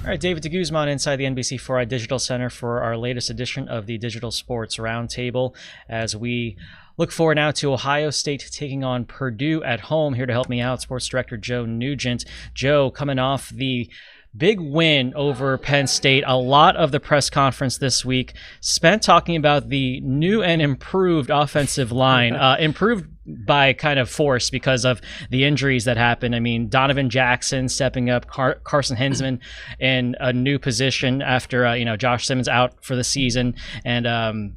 All right, David DeGuzman inside the NBC4 Digital Center for our latest edition of the Digital Sports Roundtable as we look forward now to Ohio State taking on Purdue at home. Here to help me out, Sports Director Joe Nugent. Joe, coming off the big win over Penn State, a lot of the press conference this week spent talking about the new and improved offensive line, improved by kind of force because of the injuries that happened. I mean, Donovan Jackson stepping up, Carson Hinsman in a new position after, Josh Simmons out for the season, and,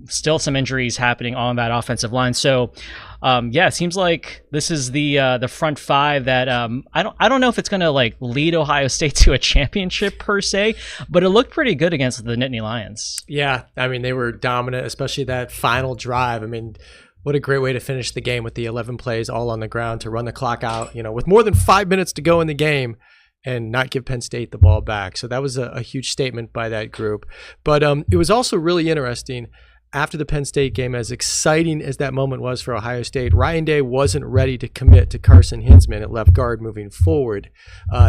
still some injuries happening on that offensive line. So, it seems like this is the front five that I don't know if it's going to lead Ohio State to a championship per se, but it looked pretty good against the Nittany Lions. Yeah, I mean, they were dominant, especially that final drive. I mean, what a great way to finish the game with the 11 plays all on the ground to run the clock out, with more than 5 minutes to go in the game and not give Penn State the ball back. So that was a huge statement by that group. But it was also really interesting after the Penn State game, as exciting as that moment was for Ohio State. Ryan Day wasn't ready to commit to Carson Hinsman at left guard moving forward.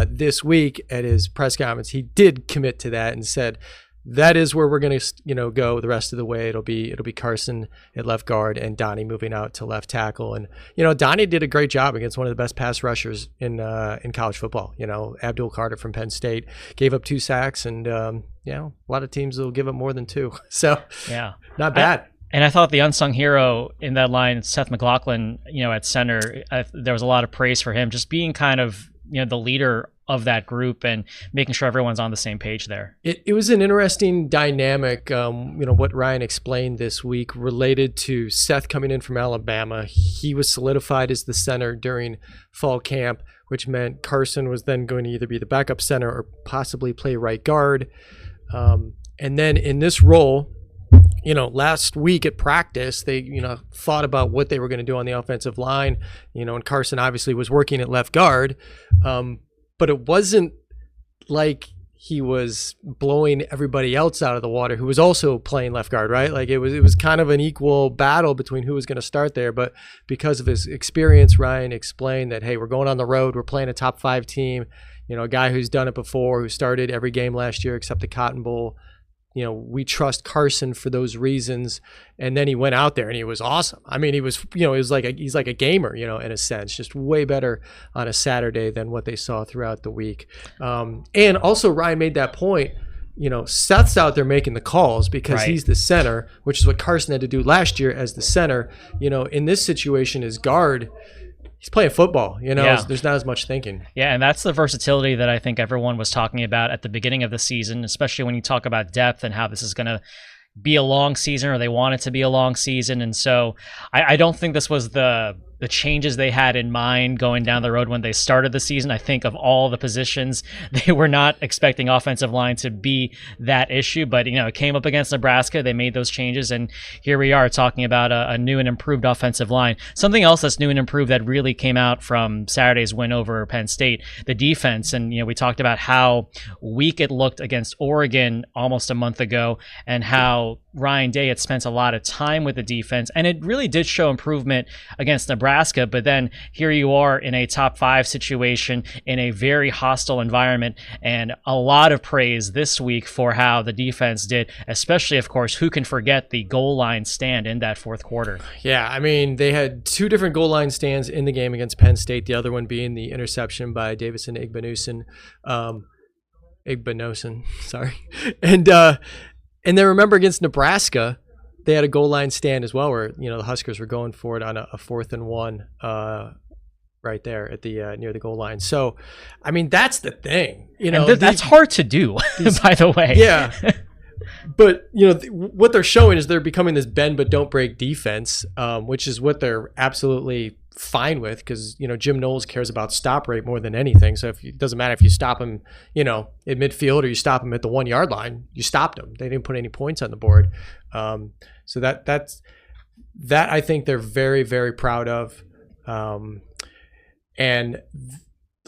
This week at his press conference, he did commit to that and said, that is where we're going to, go the rest of the way. It'll be Carson at left guard and Donnie moving out to left tackle. And Donnie did a great job against one of the best pass rushers in college football. Abdul Carter from Penn State gave up 2 sacks, and a lot of teams will give up more than 2. So not bad. And I thought the unsung hero in that line, Seth McLaughlin, at center, there was a lot of praise for him, just being kind of the leader of that group and making sure everyone's on the same page there. It was an interesting dynamic, what Ryan explained this week related to Seth coming in from Alabama. He was solidified as the center during fall camp, which meant Carson was then going to either be the backup center or possibly play right guard. And then in this role, last week at practice, they, thought about what they were going to do on the offensive line, and Carson obviously was working at left guard. But it wasn't like he was blowing everybody else out of the water who was also playing left guard, right? Like it was kind of an equal battle between who was going to start there. But because of his experience, Ryan explained that, hey, we're going on the road. We're playing a top 5 team, a guy who's done it before, who started every game last year except the Cotton Bowl. We trust Carson for those reasons. And then he went out there and he was awesome. I mean, he was, he's like a gamer, in a sense, just way better on a Saturday than what they saw throughout the week. And also Ryan made that point, Seth's out there making the calls because he's the center, which is what Carson had to do last year as the center. In this situation as guard, he's playing football, There's not as much thinking. Yeah, and that's the versatility that I think everyone was talking about at the beginning of the season, especially when you talk about depth and how this is going to be a long season, or they want it to be a long season. And so I don't think this was the changes they had in mind going down the road when they started the season. I think of all the positions, they were not expecting offensive line to be that issue, but it came up against Nebraska. They made those changes, and here we are talking about a new and improved offensive line. Something else that's new and improved that really came out from Saturday's win over Penn State, the defense. And we talked about how weak it looked against Oregon almost a month ago, and how Ryan Day had spent a lot of time with the defense, and it really did show improvement against Nebraska. But then here you are in a top 5 situation in a very hostile environment, and a lot of praise this week for how the defense did, especially, of course, who can forget the goal line stand in that fourth quarter? Yeah, I mean, they had 2 different goal line stands in the game against Penn State, the other one being the interception by Davison Igbinosun. Sorry. And then remember against Nebraska, they had a goal line stand as well where, the Huskers were going for it on a 4th and 1 right there at the near the goal line. So, I mean, that's the thing. That's hard to do, by the way. Yeah. But, what they're showing is they're becoming this bend but don't break defense, which is what they're absolutely fine with, because Jim Knowles cares about stop rate more than anything. So it doesn't matter if you stop him in midfield or you stop him at the 1 yard line, you stopped him. They didn't put any points on the board. So that I think they're very, very proud of. And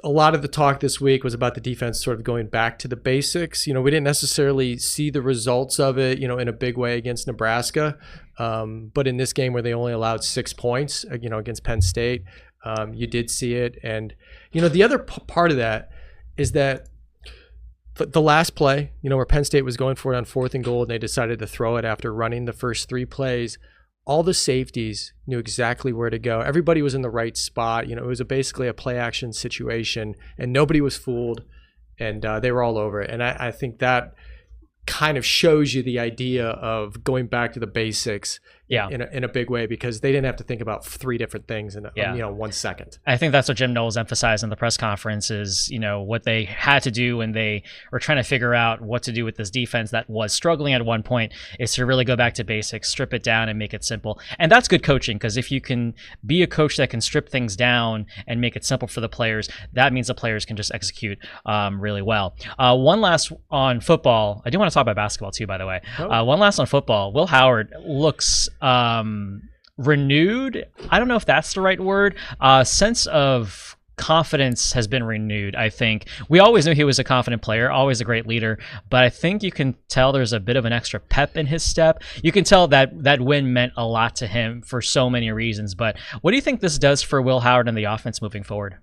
a lot of the talk this week was about the defense sort of going back to the basics. We didn't necessarily see the results of it, in a big way against Nebraska. But in this game where they only allowed 6 points, against Penn State, you did see it. And, the other part of that is that the last play, where Penn State was going for it on 4th and goal, and they decided to throw it after running the first 3 plays, all the safeties knew exactly where to go. Everybody was in the right spot. It was basically a play action situation, and nobody was fooled, and they were all over it. And I think that kind of shows you the idea of going back to the basics in a big way, because they didn't have to think about 3 different things in 1 second. I think that's what Jim Knowles emphasized in the press conference is, what they had to do when they were trying to figure out what to do with this defense that was struggling at one point is to really go back to basics, strip it down and make it simple. And that's good coaching, because if you can be a coach that can strip things down and make it simple for the players, that means the players can just execute really well. One last on football. I do want to talk about basketball too, by the way. One last on football. Will Howard looks renewed. I don't know if that's the right word. Sense of confidence has been renewed. I think we always knew he was a confident player, always a great leader, but I think you can tell there's a bit of an extra pep in his step. You can tell that win meant a lot to him for so many reasons. But what do you think this does for Will Howard and the offense moving forward?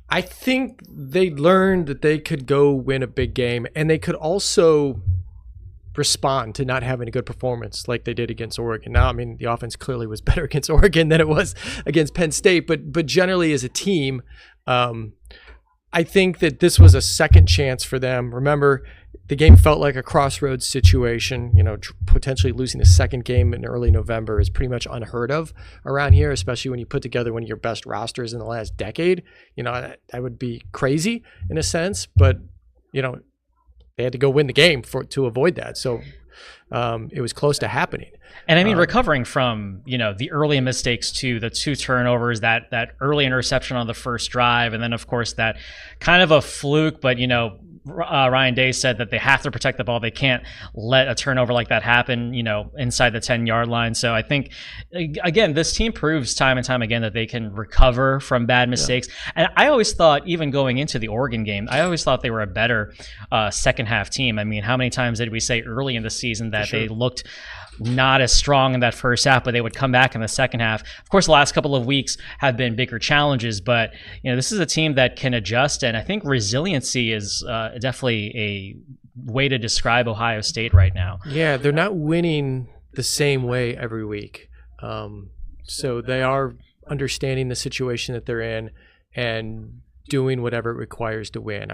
I think they learned that they could go win a big game, and they could also respond to not having a good performance like they did against Oregon. Now, the offense clearly was better against Oregon than it was against Penn State, but generally as a team, I think that this was a second chance for them. Remember, the game felt like a crossroads situation. Potentially losing a second game in early November is pretty much unheard of around here, especially when you put together one of your best rosters in the last decade. That would be crazy in a sense, but they had to go win the game to avoid that. So it was close to happening. And recovering from, the early mistakes to the 2 turnovers, that early interception on the first drive, and then of course that kind of a fluke, but Ryan Day said that they have to protect the ball. They can't let a turnover like that happen, inside the 10-yard line. So I think, again, this team proves time and time again that they can recover from bad mistakes. Yeah. And I always thought, even going into the Oregon game, I always thought they were a better second half team. How many times did we say early in the season that they looked not as strong in that first half, but they would come back in the second half? Of course, the last couple of weeks have been bigger challenges, but this is a team that can adjust, and I think resiliency is definitely a way to describe Ohio State right now. Yeah, they're not winning the same way every week, so they are understanding the situation that they're in and doing whatever it requires to win.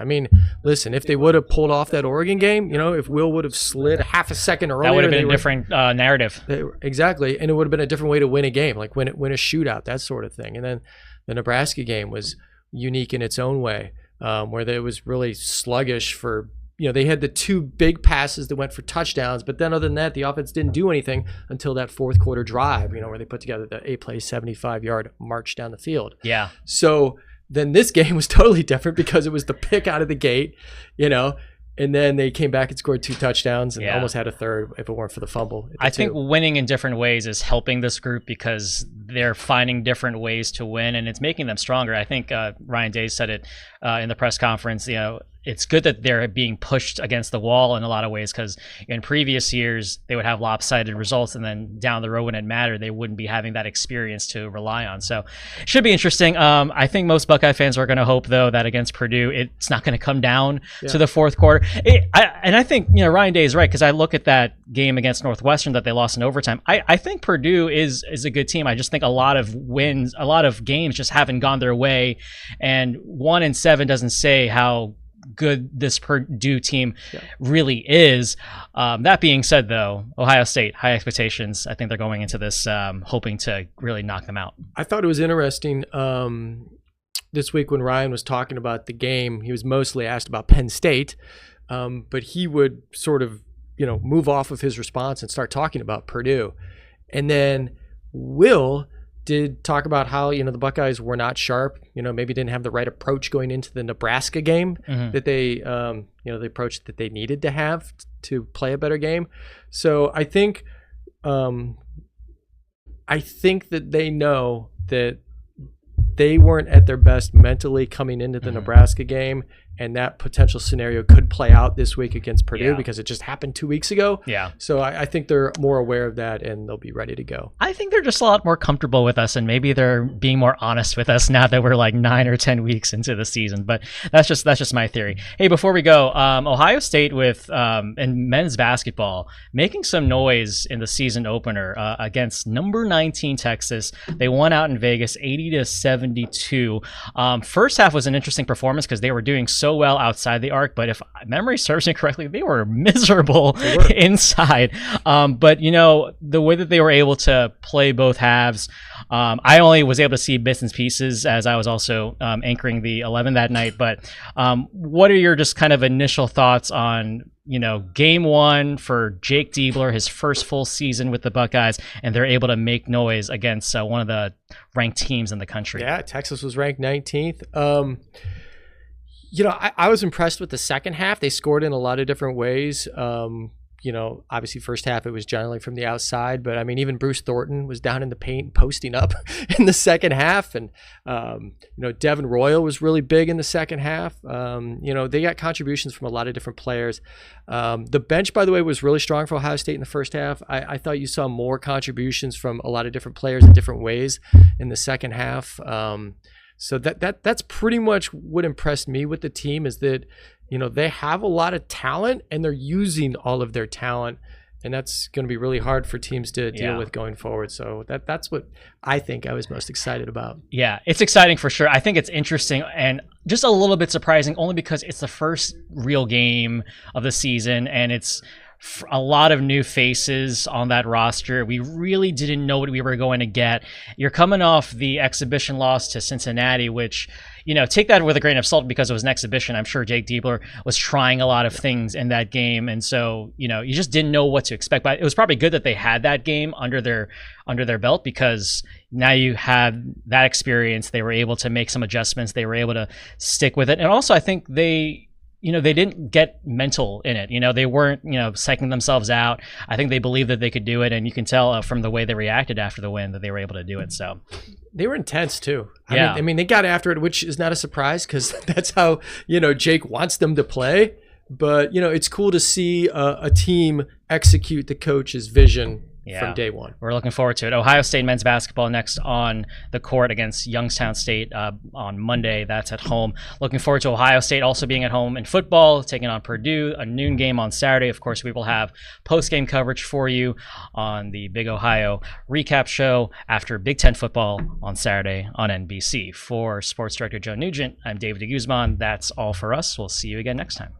Listen, if they would have pulled off that Oregon game, if Will would have slid half a second earlier, that would have been a different narrative. Exactly, and it would have been a different way to win a game, like win a shootout, that sort of thing. And then the Nebraska game was unique in its own way, where it was really sluggish for, they had the 2 big passes that went for touchdowns, but then other than that, the offense didn't do anything until that 4th quarter drive, where they put together the 8-play, 75-yard march down the field. Yeah. So then this game was totally different because it was the pick out of the gate, and then they came back and scored 2 touchdowns and almost had a third if it weren't for the fumble. I think winning in different ways is helping this group because they're finding different ways to win, and it's making them stronger. I think Ryan Day said it in the press conference, it's good that they're being pushed against the wall in a lot of ways, because in previous years they would have lopsided results, and then down the road when it mattered, they wouldn't be having that experience to rely on. So it should be interesting. I think most Buckeye fans are going to hope, though, that against Purdue, it's not going to come down to the 4th quarter. And I think Ryan Day is right, because I look at that game against Northwestern that they lost in overtime. I think Purdue is a good team. I just think a lot of games just haven't gone their way, and 1-7 doesn't say how good this Purdue team really is. That being said, though, Ohio State, high expectations. I think they're going into this hoping to really knock them out. I thought it was interesting this week when Ryan was talking about the game. He was mostly asked about Penn State, but he would sort of move off of his response and start talking about Purdue. And then Will did talk about how the Buckeyes were not sharp, maybe didn't have the right approach going into the Nebraska game that they the approach that they needed to have to play a better game. So I think that they know that they weren't at their best mentally coming into the Nebraska game, and that potential scenario could play out this week against Purdue because it just happened 2 weeks ago. Yeah. So I think they're more aware of that, and they'll be ready to go. I think they're just a lot more comfortable with us, and maybe they're being more honest with us now that we're like 9 or 10 weeks into the season. But that's just my theory. Hey, before we go, Ohio State with in men's basketball making some noise in the season opener against number 19 Texas. They won out in Vegas 80-72. First half was an interesting performance because they were doing so well outside the arc, but if memory serves me correctly, they were miserable inside. But you know, the way that they were able to play both halves, I only was able to see bits and pieces as I was also anchoring the 11 that night. But what are your just kind of initial thoughts on, you know, game one for Jake Diebler, his first full season with the Buckeyes, and they're able to make noise against one of the ranked teams in the country? Yeah, Texas was ranked 19th. You know, I was impressed with the second half. They scored in a lot of different ways. You know, obviously first half it was generally from the outside, but I mean, even Bruce Thornton was down in the paint posting up in the second half. And, you know, Devin Royal was really big in the second half. You know, they got contributions from a lot of different players. The bench, by the way, was really strong for Ohio State in the first half. I thought you saw more contributions from a lot of different players in different ways in the second half. So that's pretty much what impressed me with the team, is that, you know, they have a lot of talent and they're using all of their talent, and that's going to be really hard for teams to deal with going forward. So that's what I think I was most excited about. Yeah, it's exciting for sure. I think it's interesting and just a little bit surprising, only because it's the first real game of the season and it's a lot of new faces on that roster. We really didn't know what we were going to get. You're coming off the exhibition loss to Cincinnati, which, you know, take that with a grain of salt because it was an exhibition. I'm sure Jake Diebler was trying a lot of things in that game. And so, you know, you just didn't know what to expect. But it was probably good that they had that game under their belt, because now you have that experience. They were able to make some adjustments. They were able to stick with it. And also, I think they didn't get mental in it. You know, they weren't, you know, psyching themselves out. I think they believed that they could do it, and you can tell from the way they reacted after the win that they were able to do it. So they were intense too. I mean, they got after it, which is not a surprise because that's how, you know, Jake wants them to play. But, you know, it's cool to see a team execute the coach's vision from day one. We're looking forward to it. Ohio State men's basketball next on the court against Youngstown State on Monday. That's at home. Looking forward to Ohio State also being at home in football, taking on Purdue, a noon game on Saturday. Of course, we will have post-game coverage for you on the Big Ohio recap show after Big Ten football on Saturday on NBC. For Sports Director Joe Nugent, I'm David DeGuzman. That's all for us. We'll see you again next time.